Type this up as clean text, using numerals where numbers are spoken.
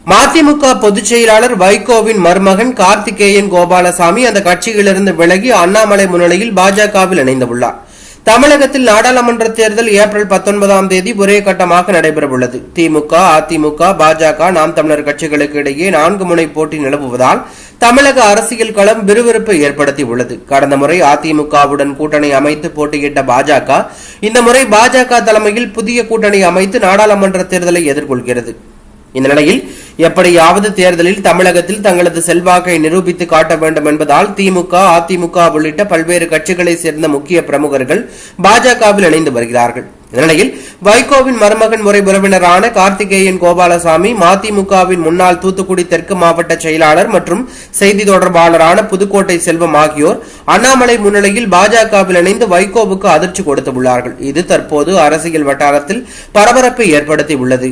மதிமுக பொதுச் செயலாளர் வைகோவின் மருமகன் கார்த்திகேயன் கோபாலசாமி அந்த கட்சியிலிருந்து விலகி அண்ணாமலை முன்னிலையில் பாஜகவில் இணைந்துள்ளார். தமிழகத்தில் நாடாளுமன்ற தேர்தல் ஏப்ரல் 19ஆம் தேதி ஒரே கட்டமாக நடைபெறவுள்ளது. திமுக, அதிமுக, பாஜக, நாம் தமிழர் கட்சிகளுக்கு இடையே 4 முனை போட்டி நிலவுவதால் தமிழக அரசியல் களம் விறுவிறுப்பை ஏற்படுத்தியுள்ளது. கடந்த முறை அதிமுகவுடன் கூட்டணி அமைத்து போட்டியிட்ட பாஜக இந்த முறை பாஜக தலைமையில் புதிய கூட்டணி அமைத்து நாடாளுமன்ற தேர்தலை எதிர்கொள்கிறது. இந்த நிலையில் எப்படியாவது தேர்தலில் தமிழகத்தில் தங்களது செல்வாக்கை நிரூபித்து காட்ட வேண்டும் என்பதால் திமுக, அதிமுக உள்ளிட்ட பல்வேறு கட்சிகளைச் சேர்ந்த முக்கிய பிரமுகர்கள் பாஜகவில் இணைந்து வருகிறார்கள். இந்நிலையில் வைகோவின் மருமகன் முறை உறவினரான கார்த்திகேயன் கோபாலசாமி, மதிமுகவின் முன்னாள் தூத்துக்குடி தெற்கு மாவட்ட செயலாளர் மற்றும் செய்தி தொடர்பாளரான புதுக்கோட்டை செல்வம் ஆகியோர் அண்ணாமலை முன்னிலையில் பாஜகவில் இணைந்து வைகோவுக்கு அதிர்ச்சி கொடுத்துள்ளார்கள். இது தற்போது அரசியல் வட்டாரத்தில் பரபரப்பை ஏற்படுத்தியுள்ளது.